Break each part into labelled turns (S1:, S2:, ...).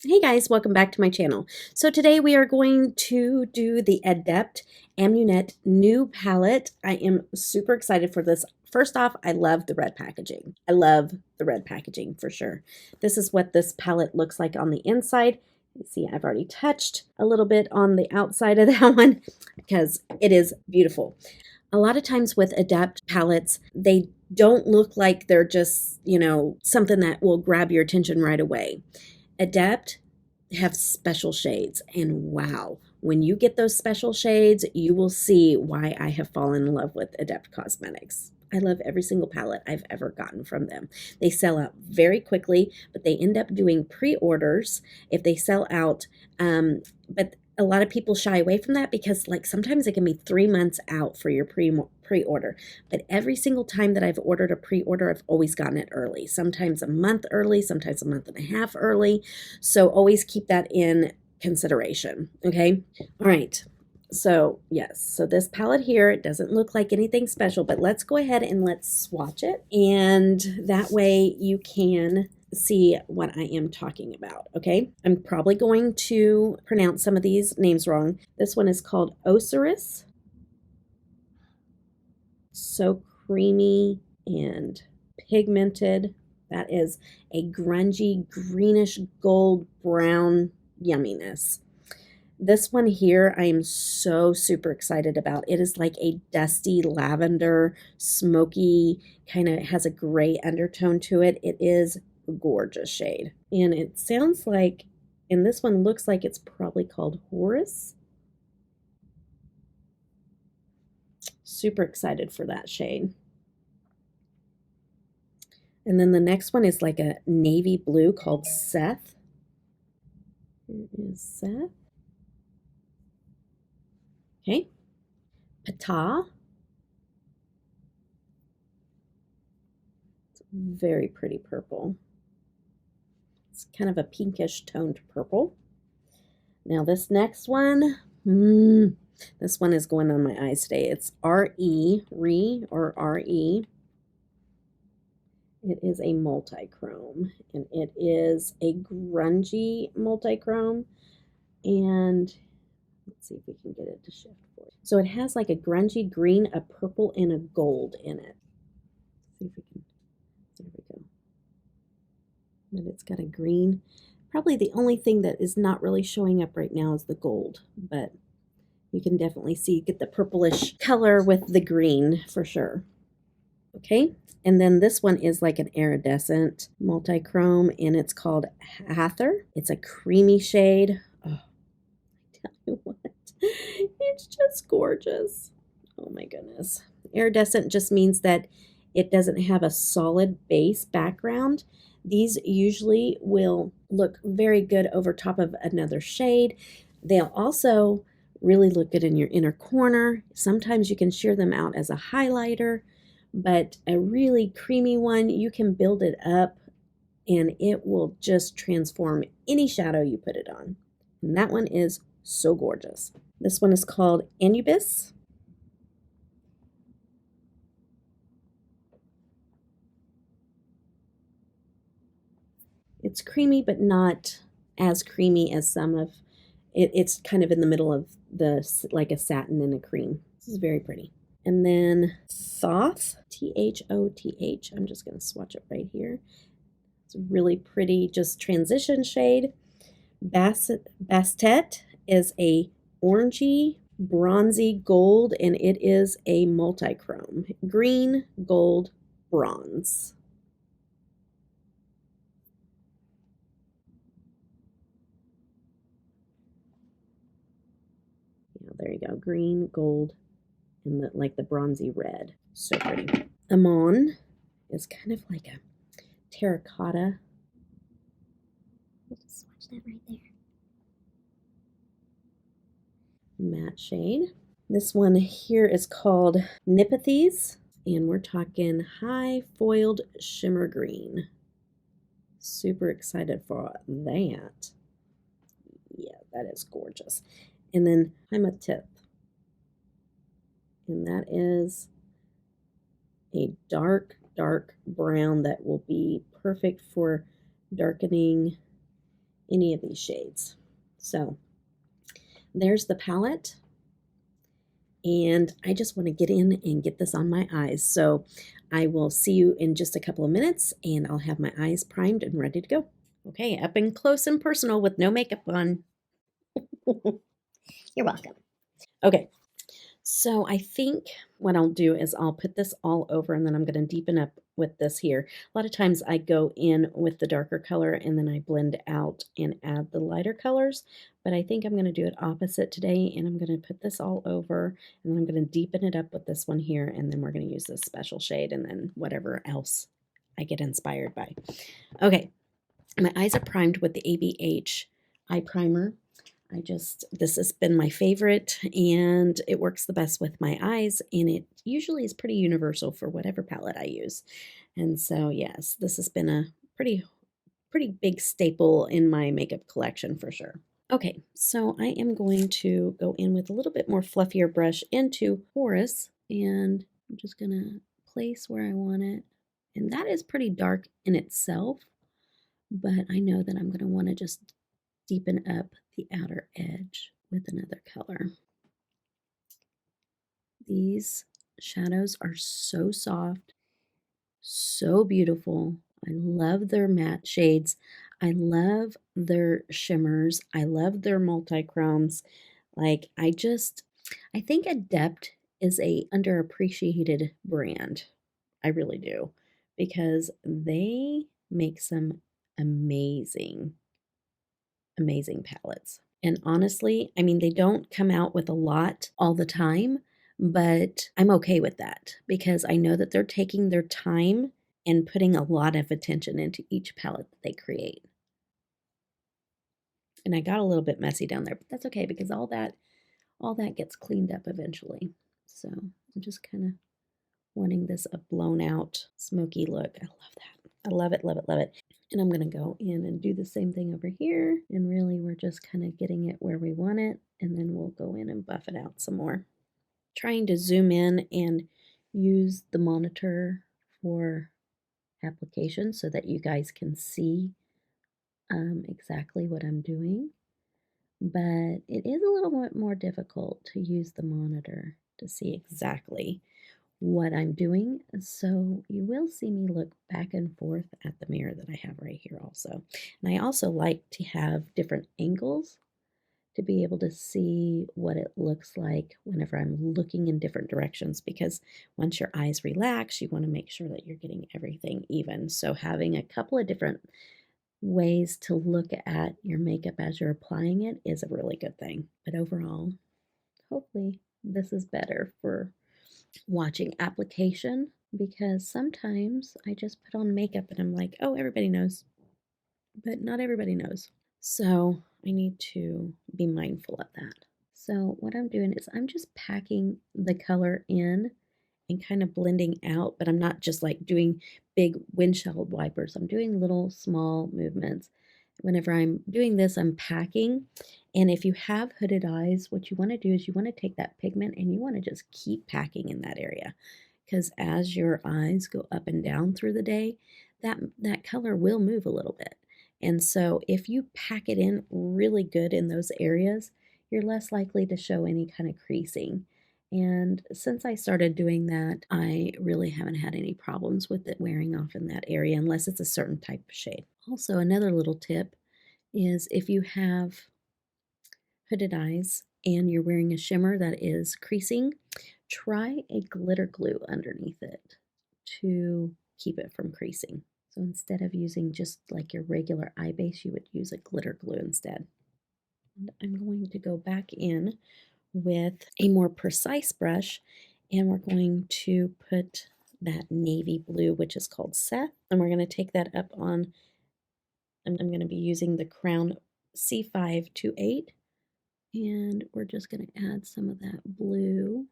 S1: Hey guys, welcome back to my channel. So today we are going to do the Adept Amunet new palette. I am super excited for this. First off, I love the red packaging. I love the red packaging for sure. This is what this palette looks like on the inside. You see, I've already touched a little bit on the outside of that one because it is beautiful. A lot of times with Adept palettes, they don't look like they're just, something that will grab your attention right away. Adept have special shades, and wow, when you get those special shades, you will see why I have fallen in love with Adept Cosmetics. I love every single palette I've ever gotten from them. They sell out very quickly, but they end up doing pre-orders if they sell out. But a lot of people shy away from that because sometimes it can be 3 months out for your pre-order. But every single time that I've ordered a pre-order, I've always gotten it early. Sometimes a month early, sometimes a month and a half early. So always keep that in consideration, okay? All right. So yes, so this palette here, it doesn't look like anything special, but let's go ahead and let's swatch it. And that way you can see what I am talking about, okay? I'm probably going to pronounce some of these names wrong. This one is called Osiris. So creamy and pigmented. That is a grungy greenish gold brown yumminess. This one here, I am so super excited about. It is like a dusty lavender, smoky, kind of has a gray undertone to it. It is a gorgeous shade. And it sounds like, and this one looks like it's probably called Horus. Super excited for that shade. And then the next one is like a navy blue called Seth. Here is Seth. Okay. Pata. It's very pretty purple. It's kind of a pinkish toned purple. Now this next one, this one is going on my eyes today. It's R-E, or R-E. It is a multi-chrome, and it is a grungy multi-chrome. And let's see if we can get it to shift for it. So it has like a grungy green, a purple, and a gold in it. Let's see if we can, there we go. But it's got a green. Probably the only thing that is not really showing up right now is the gold, but you can definitely see, get the purplish color with the green for sure. Okay, and then this one is like an iridescent multi-chrome, and it's called Hather. It's a creamy shade. Oh, I tell you what, it's just gorgeous. Oh my goodness. Iridescent just means that it doesn't have a solid base background. These usually will look very good over top of another shade. They'll also really look good in your inner corner. Sometimes you can sheer them out as a highlighter, but a really creamy one, you can build it up and it will just transform any shadow you put it on. And that one is so gorgeous. This one is called Anubis. It's creamy, but not as creamy as some of it. It's kind of in the middle of like a satin and a cream. This is very pretty. And then Thoth, T-H-O-T-H. I'm just going to swatch it right here. It's a really pretty, just transition shade. Bastet is a orangey, bronzy gold, and it is a multi-chrome. Green, gold, bronze. Yeah, there you go. Green, gold, and like the bronzy red. So pretty. Amon is kind of like a terracotta. We'll just swatch that right there. Matte shade. This one here is called Nipathes, and we're talking high foiled shimmer green. Super excited for that. Yeah, that is gorgeous. And then Hematith, and that is a dark brown that will be perfect for darkening any of these shades. So there's the palette. And I just want to get in and get this on my eyes. So I will see you in just a couple of minutes and I'll have my eyes primed and ready to go. Okay, up and close and personal with no makeup on. You're welcome. Okay, so I think what I'll do is I'll put this all over and then I'm going to deepen up with this here. A lot of times I go in with the darker color and then I blend out and add the lighter colors, but I think I'm going to do it opposite today and I'm going to put this all over and then I'm going to deepen it up with this one here and then we're going to use this special shade and then whatever else I get inspired by. Okay, my eyes are primed with the ABH eye primer. This has been my favorite and it works the best with my eyes and it usually is pretty universal for whatever palette I use. And so, yes, this has been a pretty big staple in my makeup collection for sure. Okay, so I am going to go in with a little bit more fluffier brush into Horus and I'm just going to place where I want it. And that is pretty dark in itself, but I know that I'm going to want to just deepen up the outer edge with another color. These shadows are so soft, so beautiful. I love their matte shades. I love their shimmers. I love their multi-chromes. Like I think Adept is a underappreciated brand. I really do, because they make some amazing palettes. And honestly, I mean, they don't come out with a lot all the time, but I'm okay with that because I know that they're taking their time and putting a lot of attention into each palette that they create. And I got a little bit messy down there, but that's okay because all that gets cleaned up eventually. So I'm just kind of wanting this a blown out smoky look. I love that. I love it, love it, love it. And I'm going to go in and do the same thing over here. And really, we're just kind of getting it where we want it. And then we'll go in and buff it out some more. Trying to zoom in and use the monitor for application so that you guys can see exactly what I'm doing. But it is a little bit more difficult to use the monitor to see exactly what I'm doing. So you will see me look back and forth at the mirror that I have right here also. And I also like to have different angles to be able to see what it looks like whenever I'm looking in different directions, because once your eyes relax, you want to make sure that you're getting everything even. So having a couple of different ways to look at your makeup as you're applying it is a really good thing. But overall, hopefully this is better for watching application, because sometimes I just put on makeup and I'm like, oh, everybody knows, but not everybody knows. So I need to be mindful of that. So what I'm doing is I'm just packing the color in and kind of blending out, but I'm not just like doing big windshield wipers. I'm doing little small movements. Whenever I'm doing this, I'm packing. And if you have hooded eyes, what you want to do is you want to take that pigment and you want to just keep packing in that area. Because as your eyes go up and down through the day, that color will move a little bit. And so if you pack it in really good in those areas, you're less likely to show any kind of creasing. And since I started doing that, I really haven't had any problems with it wearing off in that area unless it's a certain type of shade. Also, another little tip is if you have hooded eyes and you're wearing a shimmer that is creasing, try a glitter glue underneath it to keep it from creasing. So instead of using just like your regular eye base, you would use a glitter glue instead. And I'm going to go back in with a more precise brush and we're going to put that navy blue, which is called Seth, and we're going to take that up on, I'm going to be using the Crown C528, and we're just going to add some of that blue.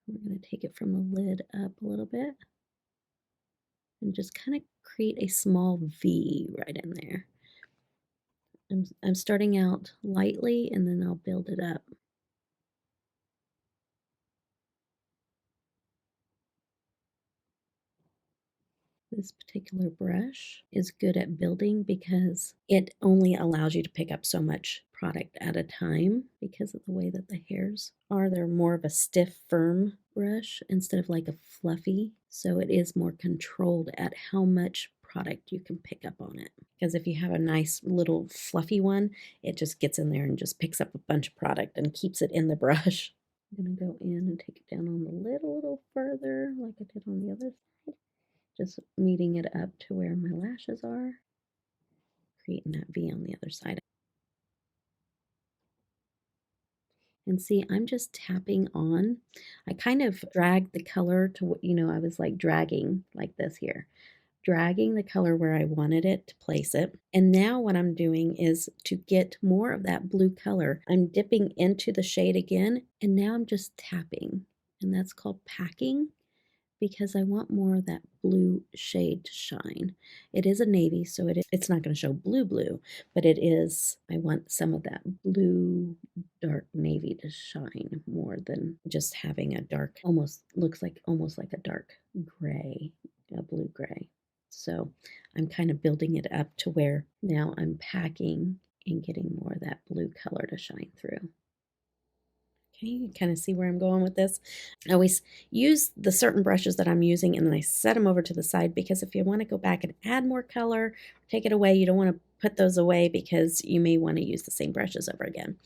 S1: We're going to take it from the lid up a little bit and just kind of create a small V right in there. I'm starting out lightly and then I'll build it up. This particular brush is good at building because it only allows you to pick up so much product at a time because of the way that the hairs are. They're more of a stiff, firm brush instead of like a fluffy. So it is more controlled at how much product you can pick up on it. Because if you have a nice little fluffy one, it just gets in there and just picks up a bunch of product and keeps it in the brush. I'm going to go in and take it down on the lid a little further like I did on the other side. Just meeting it up to where my lashes are, creating that V on the other side. And see, I'm just tapping on. I kind of dragged the color to what, I was like dragging like this here, dragging the color where I wanted it to place it. And now what I'm doing is to get more of that blue color, I'm dipping into the shade again, and now I'm just tapping, and that's called packing, because I want more of that blue shade to shine. It is a navy, so it's not going to show blue, but it is, I want some of that blue dark navy to shine more than just having a dark, almost like a dark gray, a blue gray. So I'm kind of building it up to where now I'm packing and getting more of that blue color to shine through. Okay, you kind of see where I'm going with this. I always use the certain brushes that I'm using and then I set them over to the side, because if you want to go back and add more color, take it away, you don't want to put those away because you may want to use the same brushes over again.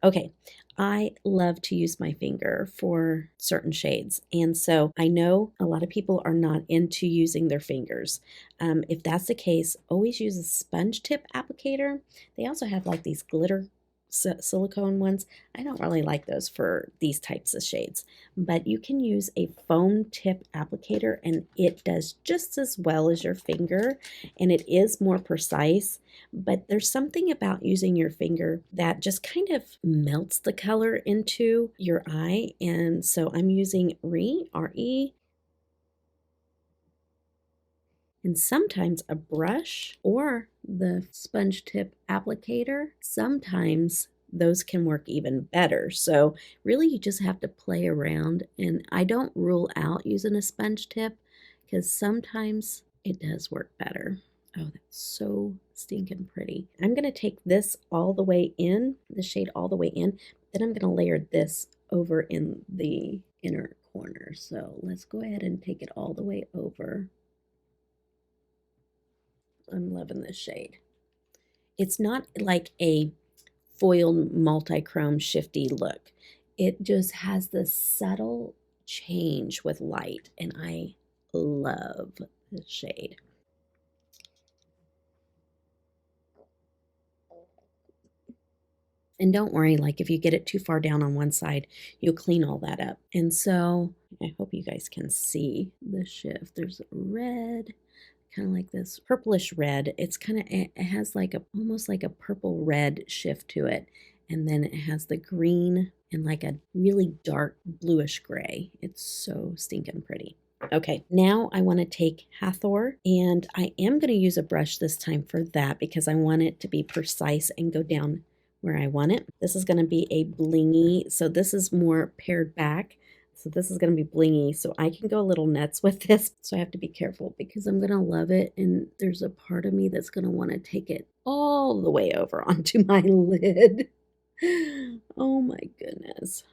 S1: Okay, I love to use my finger for certain shades. And so I know a lot of people are not into using their fingers. If that's the case, always use a sponge tip applicator. They also have like these glitter silicone ones. I don't really like those for these types of shades, but you can use a foam tip applicator and it does just as well as your finger, and it is more precise, but there's something about using your finger that just kind of melts the color into your eye. And so I'm using R-E, and sometimes a brush or the sponge tip applicator, sometimes those can work even better. So really you just have to play around, and I don't rule out using a sponge tip because sometimes it does work better. Oh, that's so stinking pretty. I'm going to take this all the way in, the shade all the way in, then I'm going to layer this over in the inner corner. So let's go ahead and take it all the way over. I'm loving this shade. It's not like a foil multi-chrome shifty look. It just has this subtle change with light, and I love this shade. And don't worry, like if you get it too far down on one side, you'll clean all that up. And so I hope you guys can see the shift. There's red, kind of like this purplish red. It's kind of, it has like almost like a purple red shift to it. And then it has the green and like a really dark bluish gray. It's so stinking pretty. Okay, now I want to take Hathor, and I am going to use a brush this time for that because I want it to be precise and go down where I want it. This is going to be a blingy, so this is more pared back. So this is going to be blingy, so I can go a little nuts with this. So I have to be careful because I'm going to love it, and there's a part of me that's going to want to take it all the way over onto my lid. Oh my goodness.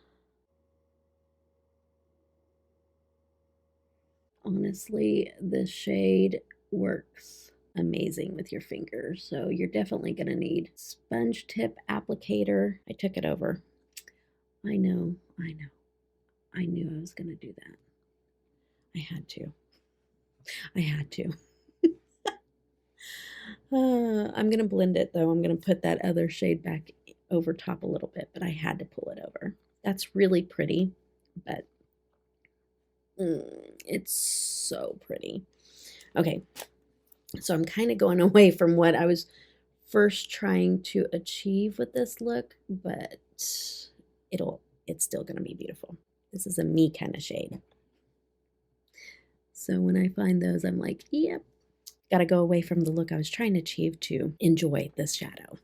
S1: Honestly, this shade works amazing with your fingers. So you're definitely going to need sponge tip applicator. I took it over. I know. I knew I was going to do that. I had to. I'm going to blend it though. I'm going to put that other shade back over top a little bit, but I had to pull it over. That's really pretty, but it's so pretty. Okay, so I'm kind of going away from what I was first trying to achieve with this look, but it's still going to be beautiful. This is a me kind of shade. So when I find those, I'm like, yep, got to go away from the look I was trying to achieve to enjoy this shadow.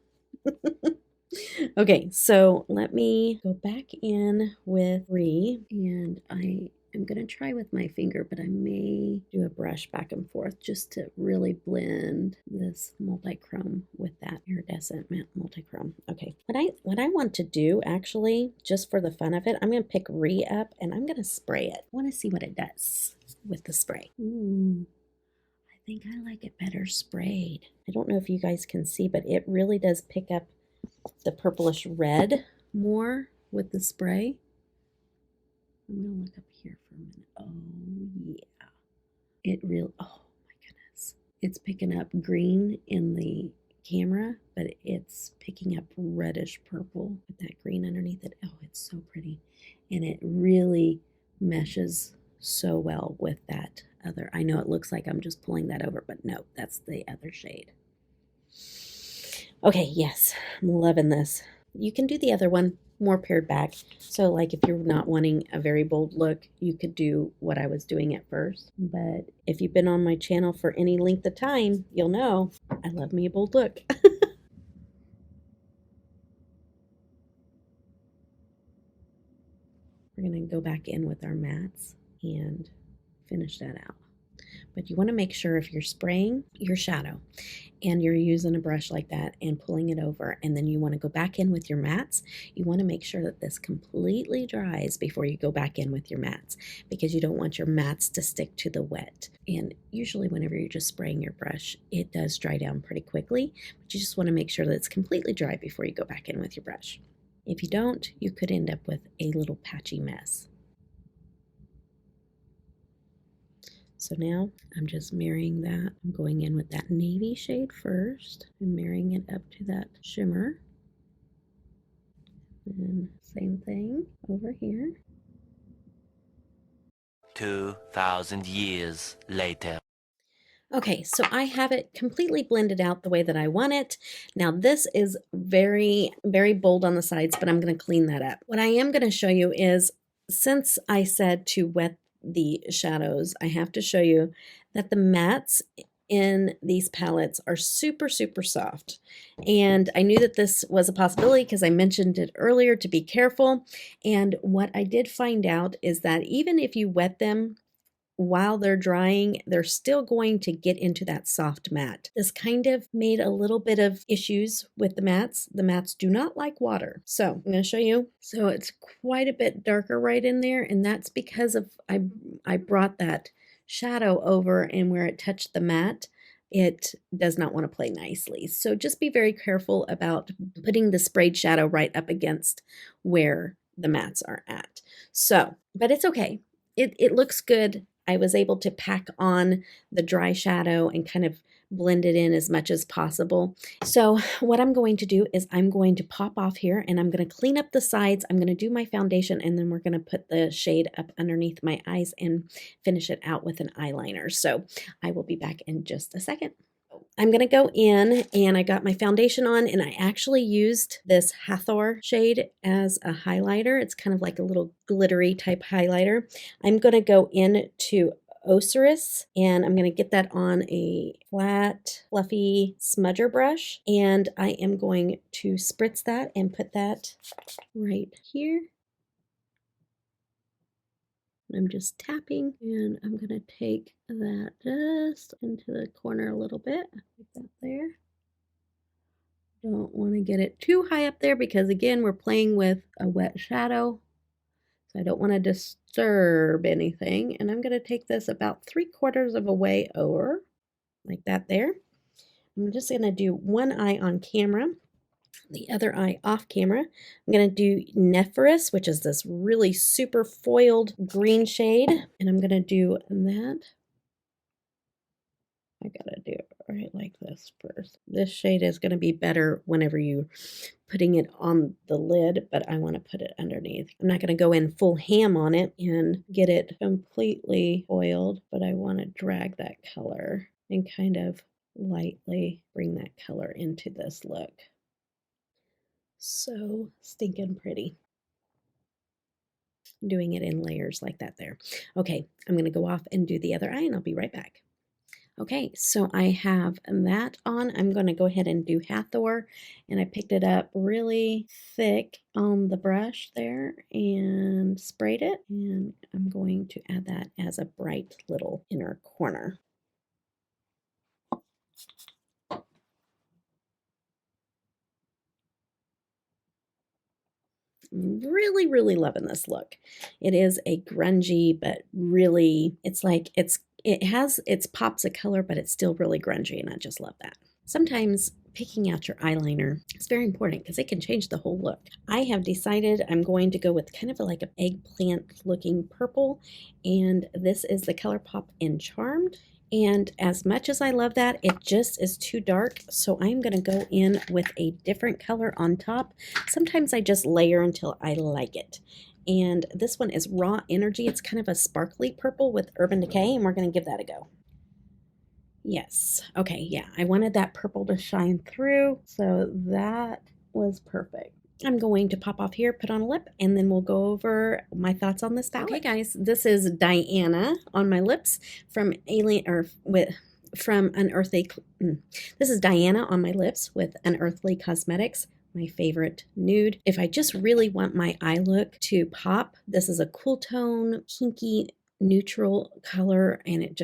S1: Okay, so let me go back in with and I I'm going to try with my finger, but I may do a brush back and forth just to really blend this multi-chrome with that iridescent matte multi-chrome. Okay, what I want to do actually, just for the fun of it, I'm going to pick Re-Up and I'm going to spray it. I want to see what it does with the spray. Ooh, I think I like it better sprayed. I don't know if you guys can see, but it really does pick up the purplish red more with the spray. I'm going to look up here for a minute. Oh, yeah. Oh my goodness. It's picking up green in the camera, but it's picking up reddish purple with that green underneath it. Oh, it's so pretty. And it really meshes so well with that other. I know it looks like I'm just pulling that over, but no, that's the other shade. Okay, yes, I'm loving this. You can do the other one more pared back. So like if you're not wanting a very bold look, you could do what I was doing at first. But if you've been on my channel for any length of time, you'll know I love me a bold look. We're going to go back in with our mattes and finish that out. But you want to make sure if you're spraying your shadow and you're using a brush like that and pulling it over, and then you want to go back in with your mattes, you want to make sure that this completely dries before you go back in with your mattes, because you don't want your mattes to stick to the wet. And usually whenever you're just spraying your brush, it does dry down pretty quickly, but you just want to make sure that it's completely dry before you go back in with your brush. If you don't, you could end up with a little patchy mess. So now I'm just mirroring that. I'm going in with that navy shade first and marrying it up to that shimmer. And same thing over here.
S2: 2,000 years later.
S1: Okay, so I have it completely blended out the way that I want it. Now this is very, very bold on the sides, but I'm going to clean that up. What I am going to show you is, since I said to wet the shadows, I have to show you that the mattes in these palettes are super, super soft. And I knew that this was a possibility because I mentioned it earlier to be careful. And what I did find out is that even if you wet them while they're drying, they're still going to get into that soft matte. This kind of made a little bit of issues with the mattes. The mattes do not like water. So I'm going to show you. So it's quite a bit darker right in there, and that's because of I brought that shadow over, and where it touched the matte, it does not want to play nicely. So just be very careful about putting the sprayed shadow right up against where the mattes are at. So, but it's okay. It looks good. I was able to pack on the dry shadow and kind of blend it in as much as possible. So what I'm going to do is I'm going to pop off here and I'm going to clean up the sides. I'm going to do my foundation, and then we're going to put the shade up underneath my eyes and finish it out with an eyeliner. So I will be back in just a second. I'm going to go in, and I got my foundation on, and I actually used this Hathor shade as a highlighter. It's kind of like a little glittery type highlighter. I'm going to go in to Osiris, and I'm going to get that on a flat, fluffy smudger brush, and I am going to spritz that and put that right here. I'm just tapping, and I'm going to take that just into the corner a little bit, like that there. Don't want to get it too high up there because, again, we're playing with a wet shadow, so I don't want to disturb anything. And I'm going to take this about 3/4 of a way over, like that there. I'm just going to do one eye on camera, the other eye off camera. I'm going to do Nephris, which is this really super foiled green shade, and I'm going to do that. I gotta do it right like this first. This shade is going to be better whenever you're putting it on the lid, but I want to put it underneath. I'm not going to go in full ham on it and get it completely oiled, but I want to drag that color and kind of lightly bring that color into this look. So stinking pretty. Doing it in layers like that there. Okay, I'm going to go off and do the other eye, and I'll be right back. Okay, so I have that on. I'm going to go ahead and do Hathor, and I picked it up really thick on the brush there and sprayed it, and I'm going to add that as a bright little inner corner. Really, really loving this look. It is a grungy, but really, it's like it has its pops of color, but it's still really grungy, and I just love that. Sometimes picking out your eyeliner is very important because it can change the whole look. I have decided I'm going to go with kind of like an eggplant looking purple, and this is the ColourPop in Charmed. And as much as I love that, it just is too dark, so I'm going to go in with a different color on top. Sometimes I just layer until I like it. And this one is Raw Energy. It's kind of a sparkly purple with Urban Decay, and we're going to give that a go. Yes. Okay, yeah. I wanted that purple to shine through, so that was perfect. I'm going to pop off here, put on a lip, and then we'll go over my thoughts on this palette. Okay, guys, this is Diana on my lips from Unearthly. This is Diana on my lips with Unearthly Cosmetics. My favorite nude. If I just really want my eye look to pop, this is a cool tone, kinky, neutral color, and it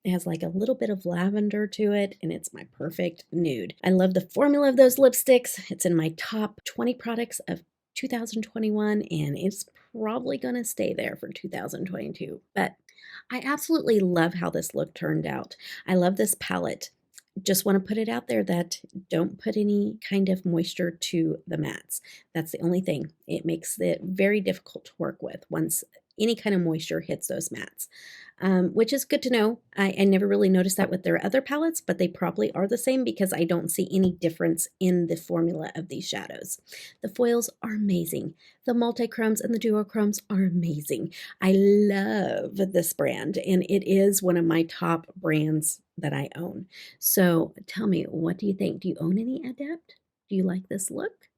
S1: has like a little bit of lavender to it, and it's my perfect nude. I love the formula of those lipsticks. It's in my top 20 products of 2021, and it's probably going to stay there for 2022. But I absolutely love how this look turned out. I love this palette. Just want to put it out there that don't put any kind of moisture to the mattes. That's the only thing. It makes it very difficult to work with once any kind of moisture hits those mattes, which is good to know. I never really noticed that with their other palettes, but they probably are the same because I don't see any difference in the formula of these shadows. The foils are amazing. The multi-chromes and the duochromes are amazing. I love this brand, and it is one of my top brands that I own. So tell me, what do you think? Do you own any Adept? Do you like this look?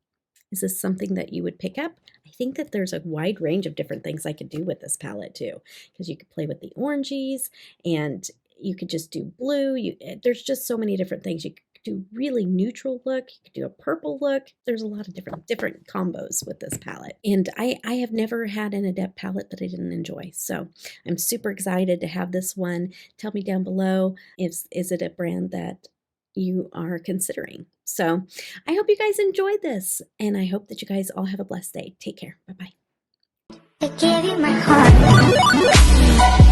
S1: Is this something that you would pick up? I think that there's a wide range of different things I could do with this palette too, because you could play with the oranges and you could just do blue. There's just so many different things. You could do really neutral look. You could do a purple look. There's a lot of different combos with this palette. And I have never had an Adept palette that I didn't enjoy. So I'm super excited to have this one. Tell me down below, is it a brand that you are considering? So I hope you guys enjoyed this, and I hope that you guys all have a blessed day. Take care. Bye-bye.
S3: I gave you my heart.